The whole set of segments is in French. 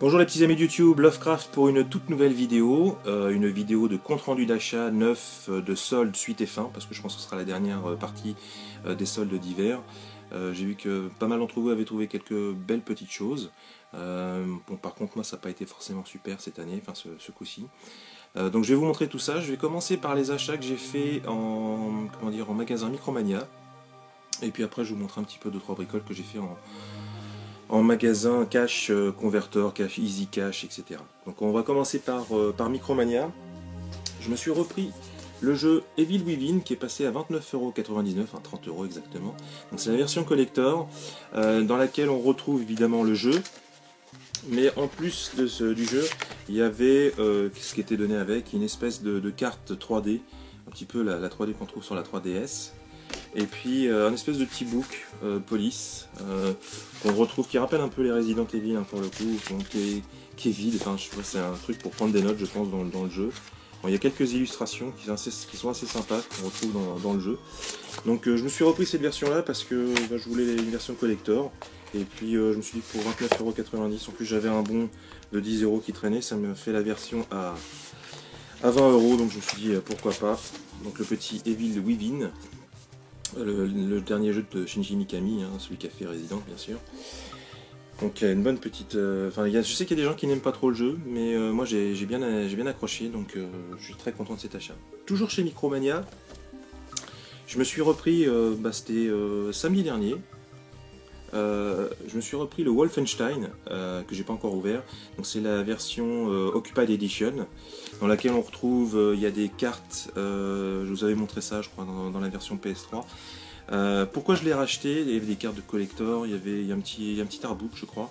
Bonjour les petits amis de YouTube, Lovecraft pour une toute nouvelle vidéo, une vidéo de compte rendu d'achat neuf de soldes suite et fin, parce que je pense que ce sera la dernière partie des soldes d'hiver. J'ai vu que pas mal d'entre vous avaient trouvé quelques belles petites choses. Bon, par contre moi ça n'a pas été forcément super cette année, enfin ce coup-ci. Donc je vais vous montrer tout ça. Je vais commencer par les achats que j'ai fait en magasin Micromania. Et puis après je vous montre un petit peu 2-3 bricoles que j'ai fait en magasin cash converteur, cash easy cash, etc. Donc on va commencer par Micromania. Je me suis repris le jeu Evil Within qui est passé à 29,99€, enfin 30€ exactement. Donc c'est la version collector dans laquelle on retrouve évidemment le jeu. Mais en plus du jeu, il y avait ce qui était donné avec, une espèce de carte 3D, un petit peu la 3D qu'on trouve sur la 3DS. Et puis un espèce de petit book police qu'on retrouve, qui rappelle un peu les Resident Evil pour le coup, qui est vide. Enfin, je sais pas, c'est un truc pour prendre des notes, je pense, dans le jeu. Bon, il y a quelques illustrations qui sont assez sympas, qu'on retrouve dans le jeu. Donc je me suis repris cette version là parce que je voulais une version collector. Et puis je me suis dit que pour 29,90€, en plus j'avais un bon de 10€ qui traînait, ça me fait la version à 20€, donc je me suis dit pourquoi pas. Donc le petit Evil Within, le dernier jeu de Shinji Mikami, hein, celui qui a fait Resident bien sûr. Donc il y a une bonne petite... je sais qu'il y a des gens qui n'aiment pas trop le jeu, mais moi j'ai bien accroché, donc je suis très content de cet achat. Toujours chez Micromania, je me suis repris, c'était samedi dernier, je me suis repris le Wolfenstein, que j'ai pas encore ouvert. Donc c'est la version Occupied Edition, dans laquelle on retrouve, il y a des cartes, je vous avais montré ça je crois dans la version PS3. Pourquoi je l'ai racheté? Il y avait des cartes de collector, il y a un petit artbook je crois.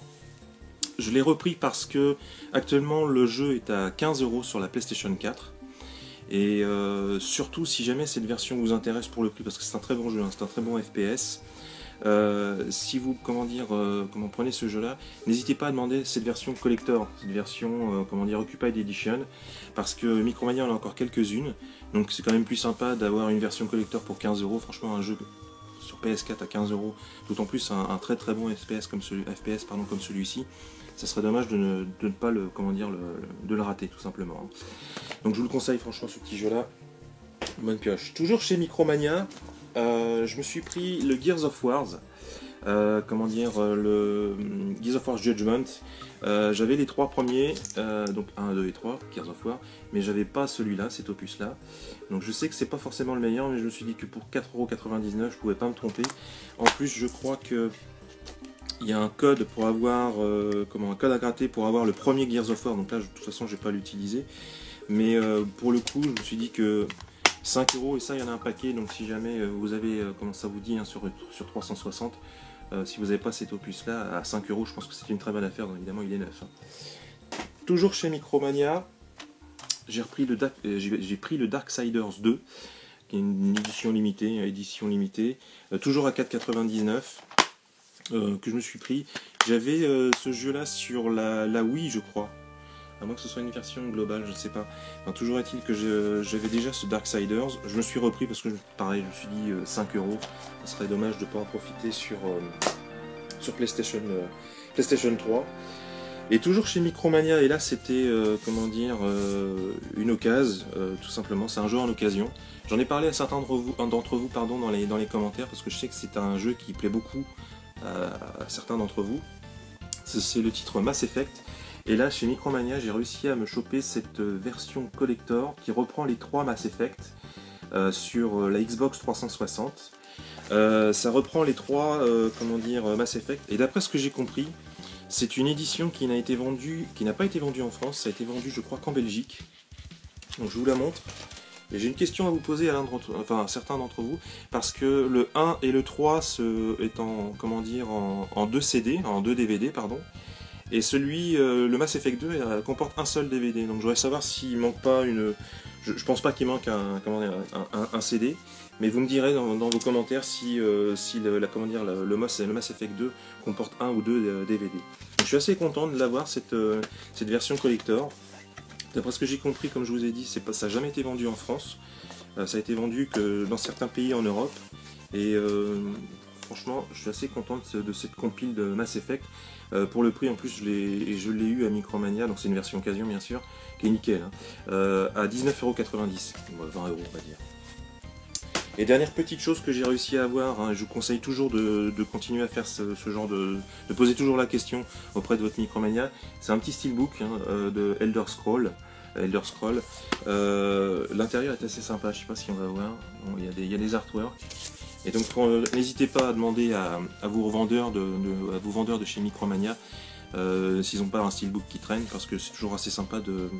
Je l'ai repris parce que actuellement le jeu est à 15€ sur la PlayStation 4. Et surtout si jamais cette version vous intéresse pour le prix, parce que c'est un très bon jeu, hein, c'est un très bon FPS. Si vous prenez ce jeu là, n'hésitez pas à demander cette version collector, cette version Occupied Edition, parce que Micromania en a encore quelques-unes, donc c'est quand même plus sympa d'avoir une version collector pour 15€. Franchement, un jeu sur PS4 à 15€, d'autant plus un très très bon FPS comme celui-ci, ça serait dommage de ne pas le rater tout simplement. Donc je vous le conseille franchement, ce petit jeu là, bonne pioche. Toujours chez Micromania, je me suis pris le Gears of War, le Gears of War Judgment. J'avais les 3 premiers, donc 1, 2 et 3, Gears of War, mais j'avais pas celui-là, cet opus là. Donc je sais que c'est pas forcément le meilleur, mais je me suis dit que pour 4,99€ je pouvais pas me tromper. En plus je crois que il y a un code pour avoir un code à gratter pour avoir le premier Gears of War, donc là de toute façon je vais pas l'utiliser. Mais pour le coup je me suis dit que 5€, et ça il y en a un paquet, donc si jamais vous avez, comment ça vous dit, hein, sur 360, si vous n'avez pas cet opus là à 5€, je pense que c'est une très bonne affaire, donc évidemment il est neuf. Toujours chez Micromania, j'ai pris le Darksiders 2, qui est une édition limitée, toujours à 4,99€, que je me suis pris. J'avais ce jeu là sur la Wii je crois, à moins que ce soit une version globale, je ne sais pas. Enfin, toujours est-il que j'avais déjà ce Darksiders, je me suis repris parce que pareil, je me suis dit 5€, ça serait dommage de ne pas en profiter sur PlayStation 3. Et toujours chez Micromania, et là c'était une occasion, tout simplement, c'est un jeu en occasion. J'en ai parlé à certains d'entre vous dans les commentaires, parce que je sais que c'est un jeu qui plaît beaucoup à certains d'entre vous. C'est le titre Mass Effect. Et là, chez Micromania, j'ai réussi à me choper cette version collector qui reprend les 3 Mass Effect sur la Xbox 360. Ça reprend les 3 Mass Effect. Et d'après ce que j'ai compris, c'est une édition qui n'a pas été vendue en France. Ça a été vendu, je crois, qu'en Belgique. Donc je vous la montre. Et j'ai une question à vous poser à certains d'entre vous, parce que le 1 et le 3 est en 2 CD, en 2 DVD, pardon. Et le Mass Effect 2 comporte un seul DVD, donc je voudrais savoir s'il manque pas je pense pas qu'il manque un CD, mais vous me direz dans vos commentaires si le Mass Effect 2 comporte un ou deux DVD. Donc, je suis assez content de l'avoir, cette version collector. D'après ce que j'ai compris, comme je vous ai dit, ça n'a jamais été vendu en France, ça a été vendu que dans certains pays en Europe, et franchement je suis assez content de cette compile de Mass Effect. Pour le prix en plus je l'ai eu à Micromania, donc c'est une version occasion bien sûr, qui est nickel, hein, à 19,90 €, 20 € on va dire. Et dernière petite chose que j'ai réussi à avoir, hein, je vous conseille toujours de continuer à faire ce genre de poser toujours la question auprès de votre Micromania, c'est un petit steelbook, hein, de Elder Scroll. L'intérieur est assez sympa, je sais pas si on va voir, bon, il y a des artworks. Et donc n'hésitez pas à demander à vos vendeurs de chez Micromania s'ils n'ont pas un steelbook qui traîne, parce que c'est toujours assez sympa de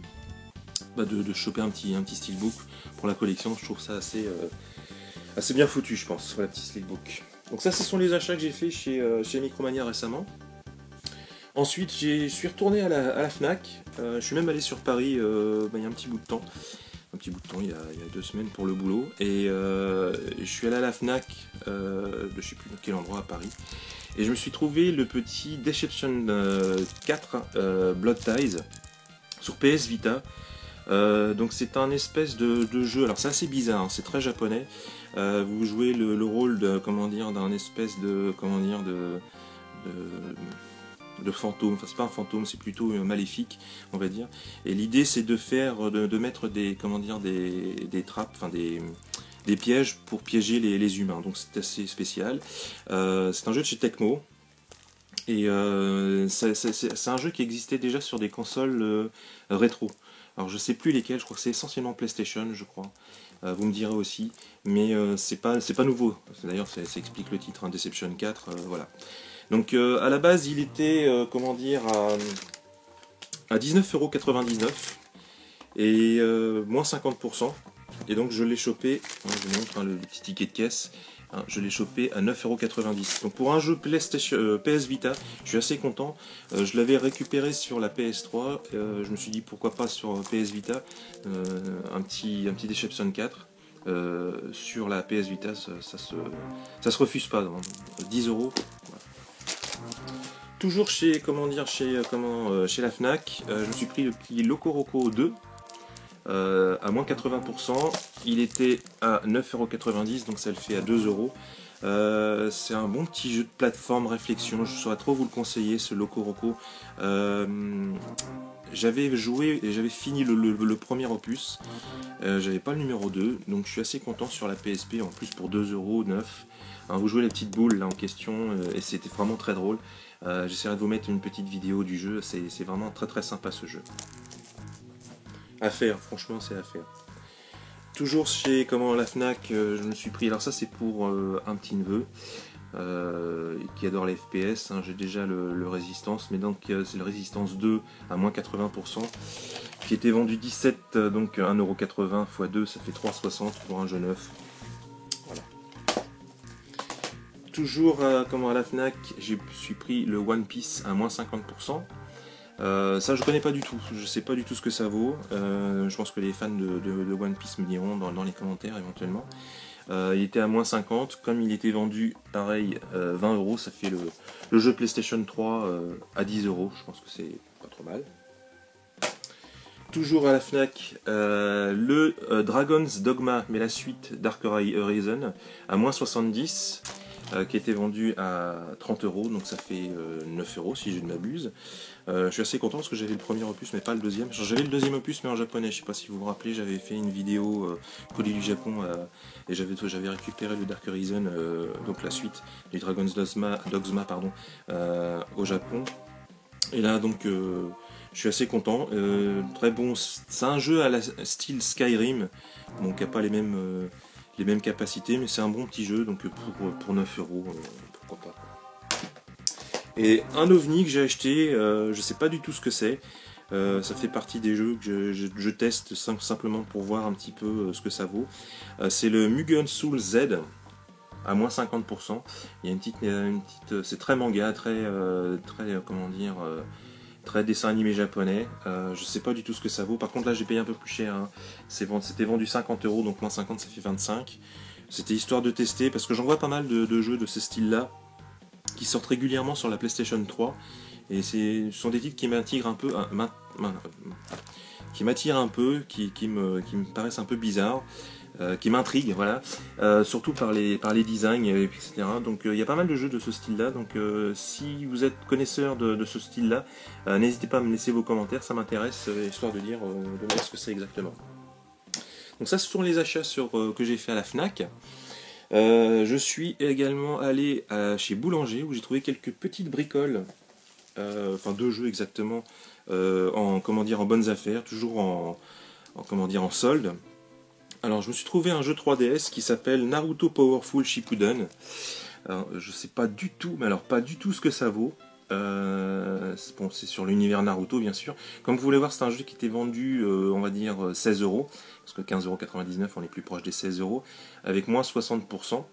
choper un petit steelbook pour la collection. Je trouve ça assez bien foutu, je pense, sur la petite steelbook. Donc ça, ce sont les achats que j'ai fait chez Micromania récemment. Ensuite, je suis retourné à la Fnac. Je suis même allé sur Paris il y a un petit bout de temps. Il y a 2 semaines pour le boulot. Et je suis allé à la Fnac de je sais plus quel endroit à Paris. Et je me suis trouvé le petit Deception 4 Blood Ties sur PS Vita. Donc c'est un espèce de jeu. Alors c'est assez bizarre, hein, c'est très japonais. Vous jouez le rôle d'un espèce de fantôme, enfin c'est pas un fantôme, c'est plutôt maléfique, on va dire. Et l'idée c'est de mettre des trappes, enfin des pièges pour piéger les humains. Donc c'est assez spécial. C'est un jeu de chez Tecmo. Et c'est un jeu qui existait déjà sur des consoles rétro. Alors je sais plus lesquelles, je crois que c'est essentiellement PlayStation, je crois. Vous me direz aussi, mais c'est pas nouveau. D'ailleurs ça explique le titre, hein, Deception 4, voilà. Donc à la base il était à 19,99 € et moins 50%. Et donc je l'ai chopé, hein, je vous montre, hein, le petit ticket de caisse, hein, je l'ai chopé à 9,90 €. Donc pour un jeu PS Vita, je suis assez content. Je l'avais récupéré sur la PS3, je me suis dit pourquoi pas sur PS Vita, un petit Deception 4. Sur la PS Vita, ça se refuse pas, donc 10 €. Voilà. Toujours chez la Fnac, je me suis pris le petit Loco Roco 2 à moins 80%. Il était à 9,90 €, donc ça le fait à 2 €. C'est un bon petit jeu de plateforme réflexion, je ne saurais trop vous le conseiller, ce Loco Roco. J'avais joué et j'avais fini le premier opus, j'avais pas le numéro 2, donc je suis assez content sur la PSP, en plus pour 2 € neuf. Hein, vous jouez les petites boules là en question, et c'était vraiment très drôle. J'essaierai de vous mettre une petite vidéo du jeu, c'est vraiment très très sympa ce jeu. À faire, franchement c'est à faire. Toujours chez la Fnac, je me suis pris, alors ça c'est pour un petit neveu qui adore les FPS, hein. J'ai déjà le Résistance, mais donc c'est le Résistance 2 à moins 80%, qui était vendu 17, donc 1,80 € x 2, ça fait 3,60 € pour un jeu neuf. Voilà. Toujours à la Fnac, j'ai suis pris le One Piece à moins 50%. Ça je connais pas du tout, je sais pas du tout ce que ça vaut. Je pense que les fans de One Piece me diront dans les commentaires éventuellement. Il était à moins 50, comme il était vendu pareil 20 €, ça fait le jeu PlayStation 3 à 10 €, je pense que c'est pas trop mal. Toujours à la Fnac, le Dragon's Dogma, mais la suite Dark Horizon, à moins 70, qui était vendu à 30 €, donc ça fait 9 € si je ne m'abuse. Je suis assez content parce que j'avais le premier opus mais pas le deuxième. J'avais le deuxième opus mais en japonais, je sais pas si vous vous rappelez, j'avais fait une vidéo colis du Japon et j'avais récupéré le Dark Horizon, donc la suite du Dragon's Dogma au Japon. Et là donc je suis assez content, très bon, c'est un jeu à la style Skyrim, donc qui n'a pas les mêmes capacités, mais c'est un bon petit jeu, donc pour 9 €, pourquoi pas. Et un OVNI que j'ai acheté, je sais pas du tout ce que c'est, ça fait partie des jeux que je teste simplement pour voir un petit peu ce que ça vaut. C'est le Mugen Soul Z, à moins 50%. Il y a une petite c'est très manga, très très dessin animé japonais. Je sais pas du tout ce que ça vaut. Par contre là j'ai payé un peu plus cher, hein. C'était vendu 50 €, donc moins 50 ça fait 25. C'était histoire de tester, parce que j'en vois pas mal de jeux de ce style là qui sortent régulièrement sur la PlayStation 3, Et ce sont des titres qui m'attirent un peu, qui me paraissent un peu bizarres, qui m'intriguent, voilà, surtout par les designs, etc. Donc il y a pas mal de jeux de ce style-là, donc si vous êtes connaisseur de ce style-là, n'hésitez pas à me laisser vos commentaires, ça m'intéresse, histoire de dire ce que c'est exactement. Donc ça, ce sont les achats que j'ai fait à la Fnac. Je suis également allé chez Boulanger, où j'ai trouvé quelques petites bricoles, enfin 2 jeux exactement, en bonnes affaires, toujours en solde. Alors je me suis trouvé un jeu 3DS qui s'appelle Naruto Powerful Shippuden. Alors, je sais pas du tout, mais alors pas du tout ce que ça vaut. Bon, c'est sur l'univers Naruto bien sûr. Comme vous voulez voir, c'est un jeu qui était vendu, on va dire 16 €, parce que 15,99 €, on est plus proche des 16 €, avec moins 60%.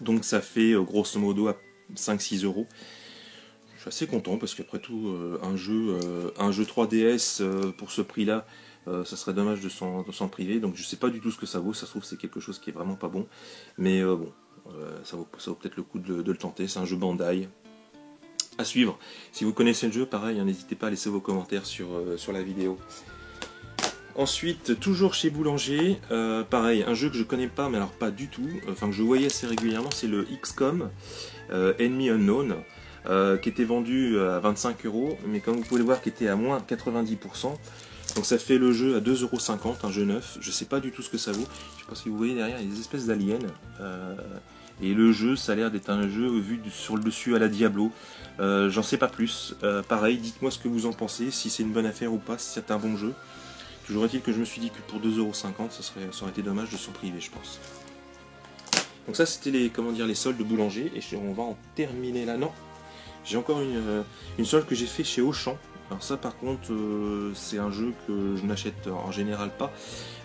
Donc ça fait grosso modo à 5-6 €. Je suis assez content parce qu'après tout, un jeu 3DS pour ce prix-là, ça serait dommage de s'en priver. Donc je sais pas du tout ce que ça vaut. Ça se trouve c'est quelque chose qui est vraiment pas bon. Mais bon, ça vaut peut-être le coup de le tenter. C'est un jeu Bandai. À suivre. Si vous connaissez le jeu, pareil, n'hésitez pas à laisser vos commentaires sur la vidéo. Ensuite, toujours chez Boulanger, pareil, un jeu que je connais pas, mais alors pas du tout, enfin que je voyais assez régulièrement, c'est le XCOM Enemy Unknown, qui était vendu à 25 €, mais comme vous pouvez le voir, qui était à moins 90%. Donc ça fait le jeu à 2,50 €, un jeu neuf. Je sais pas du tout ce que ça vaut. Je sais pas si vous voyez derrière, il y a des espèces d'aliens. Et le jeu, ça a l'air d'être un jeu vu sur le dessus à la Diablo. J'en sais pas plus. Pareil, dites-moi ce que vous en pensez, si c'est une bonne affaire ou pas, si c'est un bon jeu. Toujours est-il que je me suis dit que pour 2,50 €, ça aurait été dommage de s'en priver, je pense. Donc ça, c'était les soldes de Boulanger. Et on va en terminer là. Non, j'ai encore une solde que j'ai fait chez Auchan. Alors ça, par contre, c'est un jeu que je n'achète en général pas.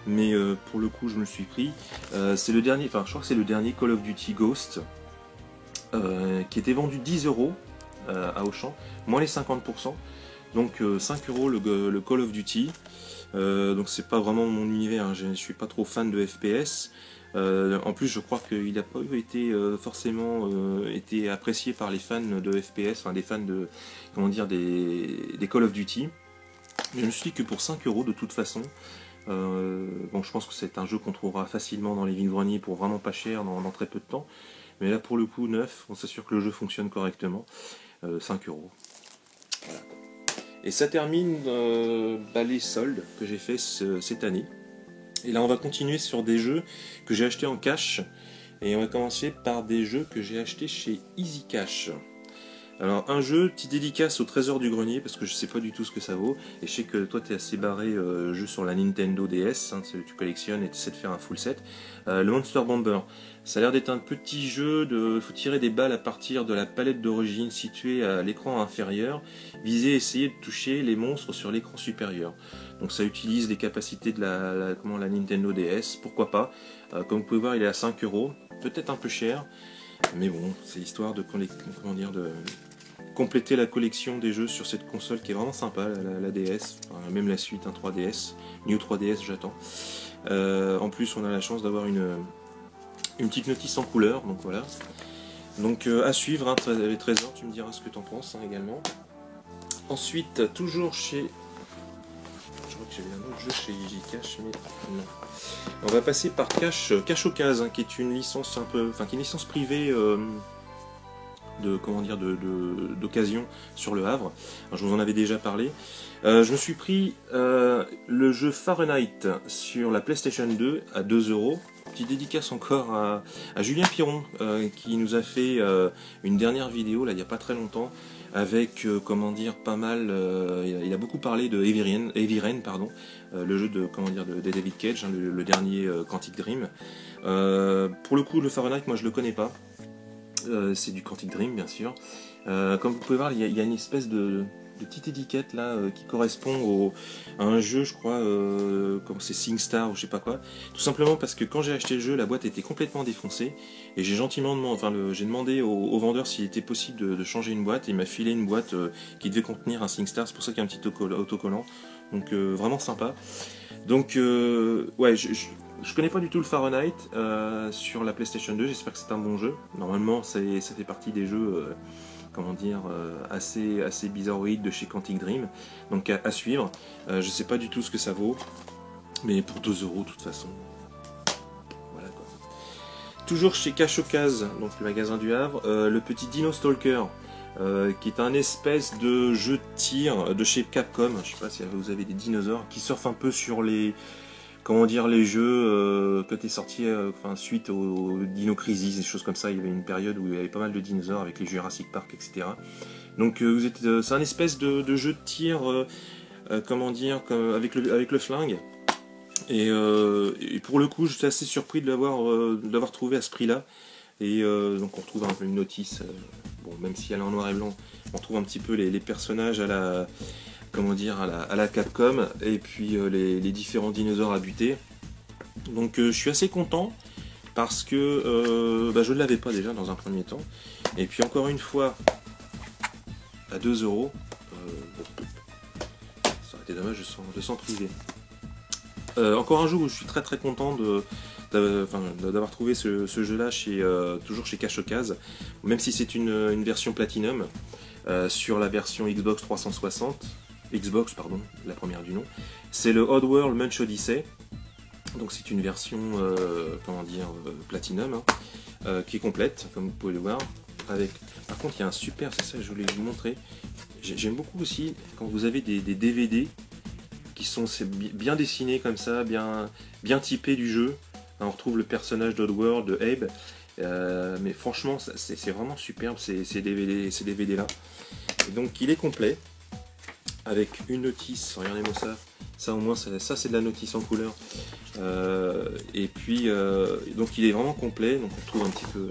Mais pour le coup, je me suis pris. C'est le dernier, enfin, je crois que c'est le dernier Call of Duty Ghost, qui était vendu 10 € à Auchan, moins les 50%. Donc 5 € le Call of Duty. Donc c'est pas vraiment mon univers, hein. Je suis pas trop fan de FPS. En plus, je crois qu'il n'a pas été forcément été apprécié par les fans de FPS, enfin des fans de des Call of Duty. Mais je me suis dit que pour 5 € de toute façon, bon, je pense que c'est un jeu qu'on trouvera facilement dans les vides-greniers pour vraiment pas cher dans très peu de temps. Mais là, pour le coup, neuf, on s'assure que le jeu fonctionne correctement. 5 €. Voilà. Et ça termine les soldes que j'ai fait cette année. Et là, on va continuer sur des jeux que j'ai achetés en cash. Et on va commencer par des jeux que j'ai achetés chez Easy Cash. Alors, un jeu, petite dédicace au trésor du grenier, parce que je sais pas du tout ce que ça vaut. Et je sais que toi, tu es assez barré jeu sur la Nintendo DS, hein, tu collectionnes et tu essaies de faire un full set. Le Monster Bomber, ça a l'air d'être un petit jeu il faut tirer des balles à partir de la palette d'origine située à l'écran inférieur, viser et essayer de toucher les monstres sur l'écran supérieur. Donc ça utilise les capacités de la Nintendo DS, pourquoi pas. Comme vous pouvez voir, il est à 5 €, peut-être un peu cher, mais bon, c'est histoire de compléter la collection des jeux sur cette console qui est vraiment sympa, la DS, enfin, même la suite, 3DS, New 3DS j'attends. En plus on a la chance d'avoir une petite notice en couleur, donc voilà. Donc à suivre, hein, les trésors, tu me diras ce que tu en penses également. Ensuite, toujours chez... Je crois que j'avais un autre jeu chez Easy Cash, mais non. On va passer par Cash Occasion, qui est une licence un peu... Enfin, qui est une licence privée... d'occasion sur le Havre. Alors, je vous en avais déjà parlé. Je me suis pris le jeu Fahrenheit sur la PlayStation 2 à 2 €. Petite dédicace encore à Julien Piron qui nous a fait une dernière vidéo là il n'y a pas très longtemps avec pas mal. Il a beaucoup parlé de Heavy Rain, pardon, le jeu de David Cage, hein, le dernier Quantic Dream. Pour le coup, le Fahrenheit, moi je le connais pas. C'est du Quantic Dream bien sûr. Comme vous pouvez voir, il y a une espèce de petite étiquette là qui correspond à un jeu, je crois, comme c'est SingStar ou je sais pas quoi. Tout simplement parce que quand j'ai acheté le jeu, la boîte était complètement défoncée et j'ai gentiment demandé au vendeur s'il était possible de changer une boîte. Et il m'a filé une boîte qui devait contenir un SingStar. C'est pour ça qu'il y a un petit autocollant. Donc vraiment sympa. Donc ouais, je connais pas du tout le Fahrenheit sur la PlayStation 2, j'espère que c'est un bon jeu. Normalement, ça fait partie des jeux comment dire, assez bizarroïde de chez Quantic Dream. Donc à suivre. Je sais pas du tout ce que ça vaut, mais pour 2 € de toute façon. Voilà quoi. Toujours chez Cache-Ocase, donc le magasin du Havre, le petit Dino Stalker. Qui est un espèce de jeu de tir de chez Capcom. Je sais pas si vous avez des dinosaures qui surfent un peu sur les, comment dire, les jeux quand est sorti, enfin, suite au Dino Crisis, des choses comme ça. Il y avait une période où il y avait pas mal de dinosaures avec les Jurassic Park, etc. Donc c'est un espèce de jeu de tir, comment dire, avec le flingue. Et pour le coup, j'étais assez surpris de l'avoir trouvé à ce prix-là. Et donc on retrouve un peu une notice, bon, même si elle est en noir et blanc, on trouve un petit peu les personnages à la, comment dire, à la Capcom, et puis les différents dinosaures à buter. Donc je suis assez content, parce que je ne l'avais pas déjà dans un premier temps. Et puis encore une fois, à 2 €, bon, ça aurait été dommage de s'en priver. Encore un jeu où je suis très très content d'avoir trouvé ce jeu-là toujours chez Cache-Ocase, même si c'est une version Platinum, sur la version Xbox 360, la première du nom. C'est le Oddworld Munch Odyssey, donc c'est une version, comment dire, Platinum, hein, qui est complète, comme vous pouvez le voir. Par contre, il y a un super, c'est ça que je voulais vous montrer. J'aime beaucoup aussi quand vous avez des DVD qui sont bien dessinés comme ça, bien typés du jeu. On retrouve le personnage d'Oddworld, de Abe, mais franchement c'est vraiment superbe ces DVD là. Et donc il est complet avec une notice, regardez-moi ça au moins ça c'est de la notice en couleur. Et puis donc il est vraiment complet, donc on retrouve un petit peu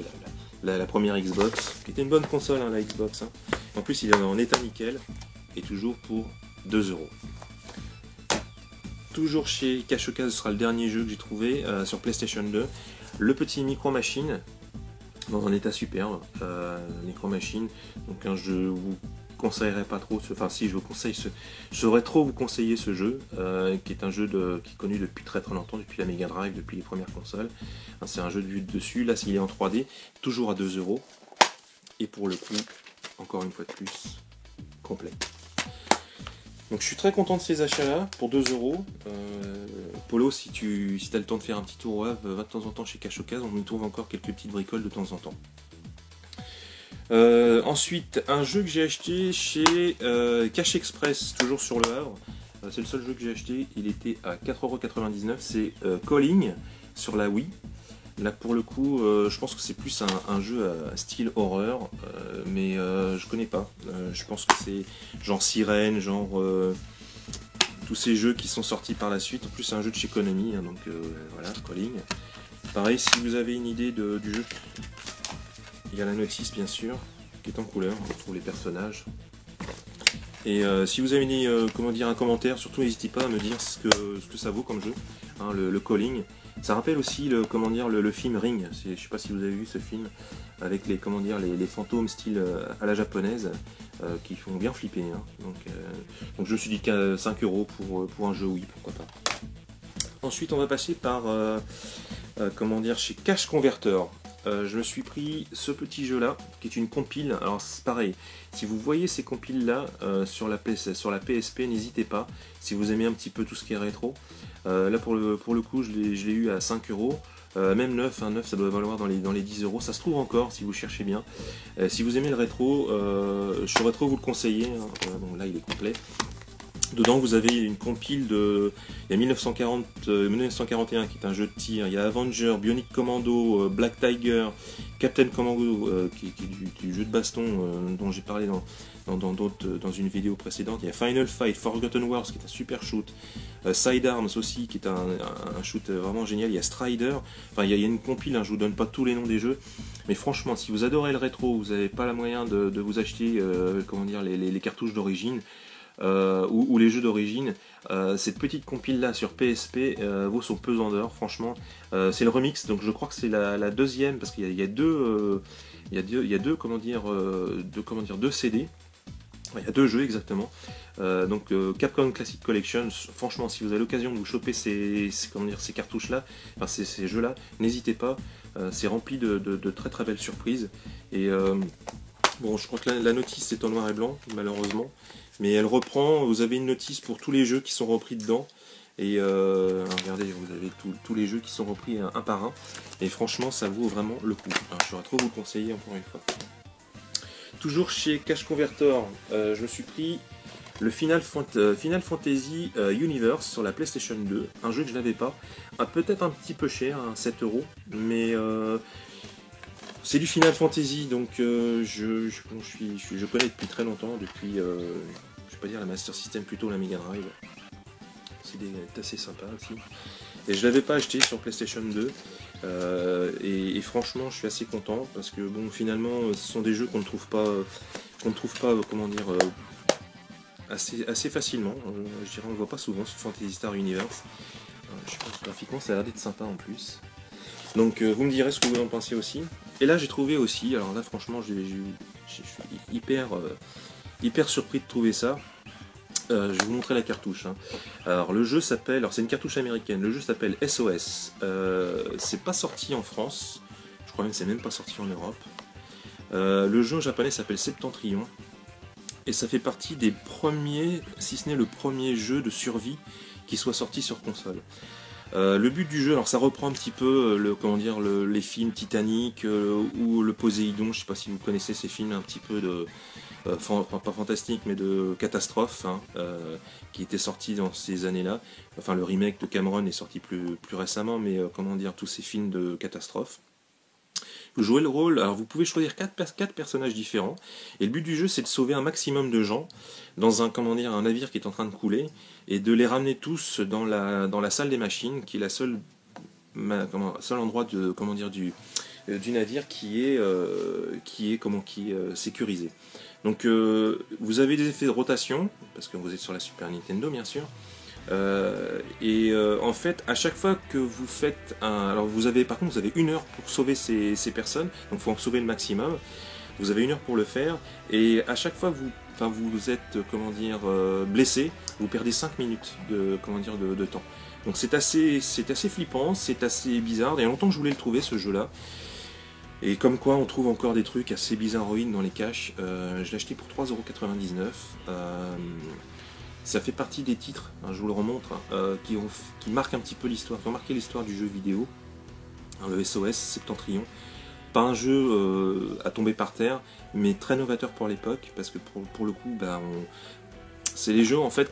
la première Xbox, qui était une bonne console, hein, la Xbox, hein. En plus il est en état nickel et toujours pour 2 €. Toujours chez Cache-Ocase, ce sera le dernier jeu que j'ai trouvé sur PlayStation 2. Le petit Micro Machine, dans un état superbe. Micro Machine, donc un jeu, je vous conseillerais pas trop. Enfin, si je vous conseille, je saurais trop vous conseiller ce jeu, qui est un jeu qui est connu depuis très très longtemps, depuis la Mega Drive, depuis les premières consoles. C'est un jeu de vue de dessus. Là, il est en 3D, toujours à 2 €. Et pour le coup, encore une fois de plus, complet. Donc je suis très content de ces achats-là, pour 2 €. Polo, si tu as le temps de faire un petit tour au Havre, va de temps en temps chez Cache-Ocase, on y trouve encore quelques petites bricoles de temps en temps. Ensuite, un jeu que j'ai acheté chez Cache Express, toujours sur le Havre. C'est le seul jeu que j'ai acheté, il était à 4,99 €, c'est Calling, sur la Wii. Là pour le coup, je pense que c'est plus un jeu à style horreur, mais je connais pas. Je pense que c'est genre Sirène, genre tous ces jeux qui sont sortis par la suite. En plus c'est un jeu de chez Konami, hein, donc voilà, Calling. Pareil, si vous avez une idée du jeu, il y a la notice bien sûr, qui est en couleur, on retrouve les personnages. Et si vous avez comment dire, un commentaire, surtout n'hésitez pas à me dire ce que ça vaut comme jeu, hein, le Calling. Ça rappelle aussi comment dire, le film Ring. Je ne sais pas si vous avez vu ce film avec les fantômes style à la japonaise qui font bien flipper, hein. Donc je me suis dit qu'à 5 € pour un jeu, oui, pourquoi pas. Ensuite on va passer par comment dire, chez Cache Converter. Je me suis pris ce petit jeu là qui est une compile. Alors c'est pareil, si vous voyez ces compiles là sur la PSP, n'hésitez pas, si vous aimez un petit peu tout ce qui est rétro. Là pour le coup je l'ai eu à 5 €, même 9, hein, 9 ça doit valoir dans les 10 €, ça se trouve encore si vous cherchez bien. Si vous aimez le rétro, je saurais trop vous le conseiller, hein. Donc là il est complet. Dedans vous avez une compile il y a 1941 qui est un jeu de tir, il y a Avenger, Bionic Commando, Black Tiger, Captain Commando qui est du jeu de baston dont j'ai parlé dans une vidéo précédente. Il y a Final Fight, Forgotten Wars qui est un super shoot, Sidearms aussi qui est un shoot vraiment génial, il y a Strider, enfin il y a une compile, hein, je vous donne pas tous les noms des jeux, mais franchement si vous adorez le rétro, vous n'avez pas la moyen de vous acheter comment dire, les cartouches d'origine, ou les jeux d'origine, cette petite compile là sur PSP vaut son pesant d'or, franchement. C'est le remix, donc je crois que c'est la deuxième, parce qu'il y a deux comment dire, deux CD. Il y a deux jeux exactement. Donc Capcom Classic Collection, franchement si vous avez l'occasion de vous choper ces cartouches là, enfin ces jeux là, n'hésitez pas, c'est rempli de très très belles surprises. Et Bon, je crois que la notice est en noir et blanc, malheureusement. Mais elle reprend, vous avez une notice pour tous les jeux qui sont repris dedans. Et regardez, vous avez tous les jeux qui sont repris un par un. Et franchement, ça vaut vraiment le coup. Alors, je vais trop vous le conseiller encore une fois. Toujours chez Cash Converter, je me suis pris le Final Fantasy Universe sur la PlayStation 2. Un jeu que je n'avais pas. Peut-être un petit peu cher, hein, 7 €. Mais c'est du Final Fantasy, donc je connais depuis très longtemps, depuis, je vais pas dire la Master System, plutôt la Mega Drive. C'est assez sympa aussi. Et je l'avais pas acheté sur PlayStation 2. Et franchement, je suis assez content parce que bon, finalement, ce sont des jeux qu'on ne trouve pas, comment dire, assez facilement. Je dirais, on le voit pas souvent sur Fantasy Star Universe. Je pense que graphiquement, ça a l'air d'être sympa en plus. Donc, vous me direz ce que vous en pensez aussi. Et là, j'ai trouvé aussi. Alors là, franchement, je suis hyper surpris de trouver ça. Je vais vous montrer la cartouche. Hein. Alors le jeu s'appelle, alors c'est une cartouche américaine, le jeu s'appelle SOS. C'est pas sorti en France, je crois même que c'est même pas sorti en Europe. Le jeu en japonais s'appelle Septentrion. Et ça fait partie des premiers, si ce n'est le premier jeu de survie qui soit sorti sur console. Le but du jeu, alors ça reprend un petit peu les films Titanic ou le Poséidon, je sais pas si vous connaissez ces films un petit peu de pas fantastique mais de catastrophe, hein, qui était sorti dans ces années-là. Enfin, le remake de Cameron est sorti plus récemment, mais tous ces films de catastrophe. Vous jouez le rôle, alors vous pouvez choisir 4 personnages différents, et le but du jeu c'est de sauver un maximum de gens dans un navire qui est en train de couler, et de les ramener tous dans la salle des machines, qui est la seul endroit du navire qui est sécurisé. Donc vous avez des effets de rotation, parce que vous êtes sur la Super Nintendo bien sûr, en fait à chaque fois que vous faites alors vous avez 1 heure pour sauver ces personnes, donc il faut en sauver le maximum. Vous avez 1 heure pour le faire, et à chaque fois que vous êtes blessé, vous perdez 5 minutes de temps. Donc c'est assez flippant, c'est assez bizarre. Il y a longtemps que je voulais le trouver, ce jeu là. Et comme quoi on trouve encore des trucs assez bizarroïdes dans les caches. Je l'ai acheté pour 3,99 €. Ça fait partie des titres, hein, je vous le remontre, qui marquent un petit peu l'histoire, qui ont marqué l'histoire du jeu vidéo. Le SOS Septentrion. Pas un jeu à tomber par terre, mais très novateur pour l'époque, parce que pour le coup, c'est les jeux en fait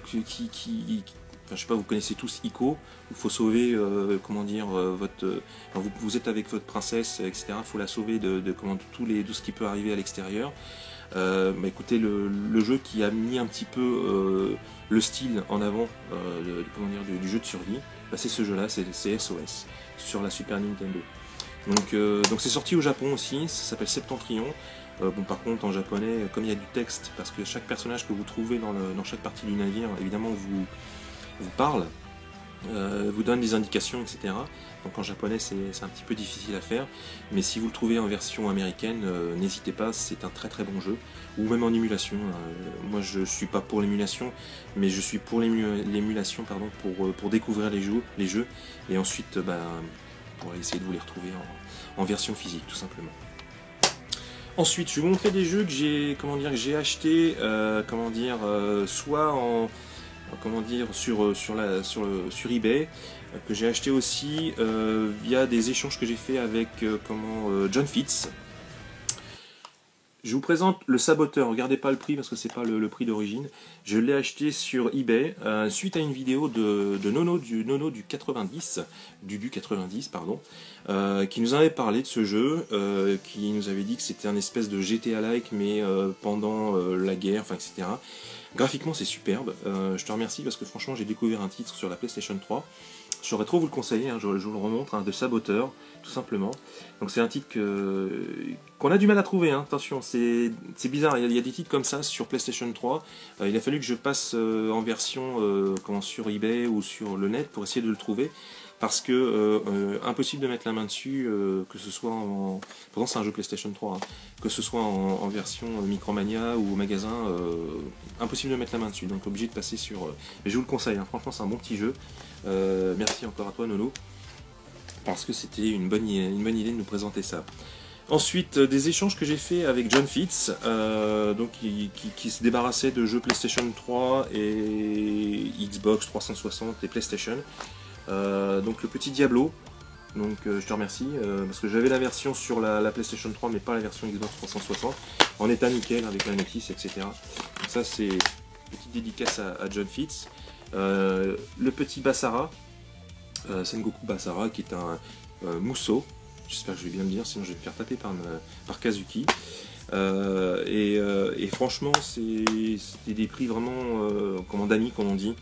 je sais pas, vous connaissez tous Ico, il faut sauver, vous êtes avec votre princesse, etc. Il faut la sauver de tout ce qui peut arriver à l'extérieur. Écoutez, le jeu qui a mis un petit peu le style en avant du jeu de survie, c'est ce jeu-là, c'est SOS sur la Super Nintendo. Donc c'est sorti au Japon aussi, ça s'appelle Septentrion. Par contre en japonais, comme il y a du texte, parce que chaque personnage que vous trouvez dans chaque partie du navire, évidemment vous parle, vous donne des indications, etc. Donc en japonais c'est un petit peu difficile à faire, mais si vous le trouvez en version américaine, n'hésitez pas, c'est un très très bon jeu, ou même en émulation. Moi je suis pas pour l'émulation, mais je suis pour l'émulation pour découvrir les jeux, et ensuite pour essayer de vous les retrouver en version physique tout simplement. Ensuite, je vais vous montrer des jeux que j'ai acheté, soit sur eBay, que j'ai acheté aussi via des échanges que j'ai fait avec John Fitz. Je vous présente le Saboteur. Regardez pas le prix parce que c'est pas le prix d'origine. Je l'ai acheté sur eBay suite à une vidéo de Nono du 90, du 90 pardon, qui nous avait parlé de ce jeu, qui nous avait dit que c'était un espèce de GTA-like mais pendant la guerre, etc. Graphiquement c'est superbe. Je te remercie parce que franchement j'ai découvert un titre sur la PlayStation 3. J'aurais trop vous le conseiller, hein, je vous le remontre, de Saboteur, tout simplement. Donc c'est un titre qu'on a du mal à trouver, hein. Attention, c'est bizarre, il y a des titres comme ça sur PlayStation 3. Il a fallu que je passe en version sur eBay ou sur le net pour essayer de le trouver. Parce que impossible de mettre la main dessus, que ce soit pourtant c'est un jeu PlayStation 3, hein, que ce soit en version Micromania ou au magasin, impossible de mettre la main dessus, donc obligé de passer sur... mais je vous le conseille, hein, franchement c'est un bon petit jeu. Merci encore à toi Nono, parce que c'était une bonne idée de nous présenter ça. Ensuite, des échanges que j'ai fait avec John Fitz, donc qui se débarrassait de jeux PlayStation 3 et Xbox 360 et PlayStation. Donc le petit Diablo, donc je te remercie, parce que j'avais la version sur la PlayStation 3 mais pas la version Xbox 360, en état nickel avec la notice, etc. Donc ça c'est une petite dédicace à John Fitz. Le petit Basara, Sengoku Basara, qui est un mousseau. J'espère que je vais bien le dire, sinon je vais me faire taper par Kazuki. Et franchement, c'était des prix vraiment d'amis, comme on dit.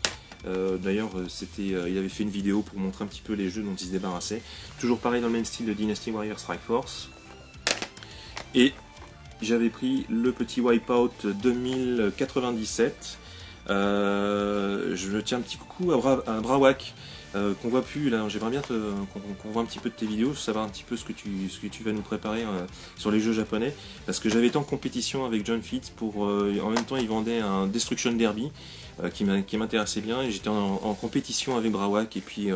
D'ailleurs, il avait fait une vidéo pour montrer un petit peu les jeux dont il se débarrassait. Toujours pareil dans le même style de Dynasty Warrior Strike Force. Et j'avais pris le petit Wipeout 2097. Je tiens un petit coucou à Brawak. Qu'on voit plus là, j'aimerais bien qu'on voit un petit peu de tes vidéos, savoir un petit peu ce que tu vas nous préparer sur les jeux japonais, parce que j'avais été en compétition avec John Fitz pour en même temps il vendait un Destruction Derby qui m'intéressait bien, et j'étais en compétition avec Brawak, et puis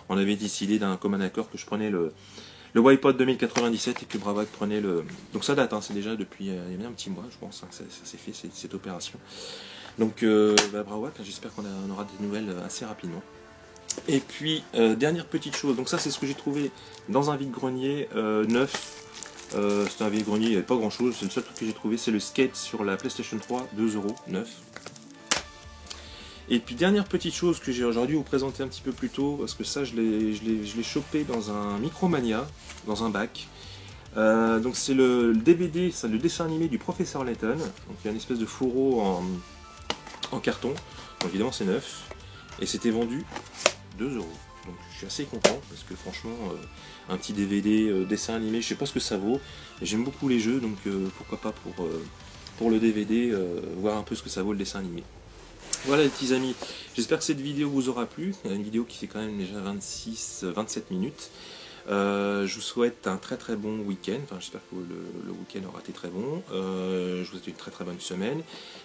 on avait décidé d'un commun accord que je prenais le Wipeout 2097 et que Brawak prenait le... Donc ça date, hein, c'est déjà depuis il y a bien un petit mois je pense, hein, que ça s'est fait cette opération. Donc Brawak, j'espère qu'on aura des nouvelles assez rapidement. Et puis, dernière petite chose, donc ça c'est ce que j'ai trouvé dans un vide-grenier neuf. C'était un vide-grenier, il n'y avait pas grand chose, c'est le seul truc que j'ai trouvé, c'est le skate sur la PlayStation 3, 2 €, neuf. Et puis dernière petite chose que j'aurais dû vous présenter un petit peu plus tôt, parce que ça je l'ai chopé dans un Micromania, dans un bac. Donc c'est le DVD, c'est le dessin animé du Professeur Layton, donc il y a une espèce de fourreau en carton, donc évidemment c'est neuf, et c'était vendu 2 €. Donc je suis assez content parce que franchement un petit DVD dessin animé, je sais pas ce que ça vaut, j'aime beaucoup les jeux, donc pourquoi pas pour le DVD voir un peu ce que ça vaut le dessin animé. Voilà les petits amis, j'espère que cette vidéo vous aura plu, une vidéo qui fait quand même déjà 27 minutes. Je vous souhaite un très très bon week-end, enfin, j'espère que le week-end aura été très bon, je vous souhaite une très très bonne semaine.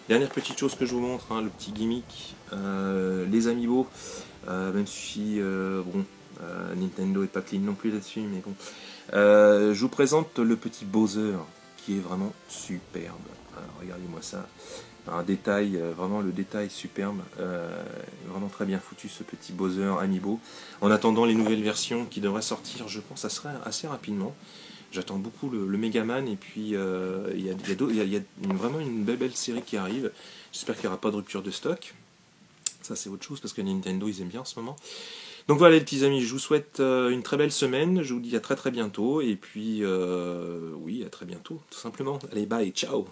Dernière petite chose que je vous montre, hein, le petit gimmick, les amiibo, même si bon, Nintendo est pas clean non plus là-dessus, mais bon. Je vous présente le petit Bowser qui est vraiment superbe. Alors, regardez-moi ça. Un détail, vraiment le détail superbe, vraiment très bien foutu ce petit Bowser Amiibo. En attendant les nouvelles versions qui devraient sortir, je pense, ça serait assez rapidement. J'attends beaucoup le Megaman, et puis il y a vraiment une belle série qui arrive. J'espère qu'il n'y aura pas de rupture de stock. Ça c'est autre chose parce que Nintendo ils aiment bien en ce moment. Donc voilà les petits amis, je vous souhaite une très belle semaine. Je vous dis à très très bientôt, et puis oui, à très bientôt tout simplement. Allez, bye, ciao.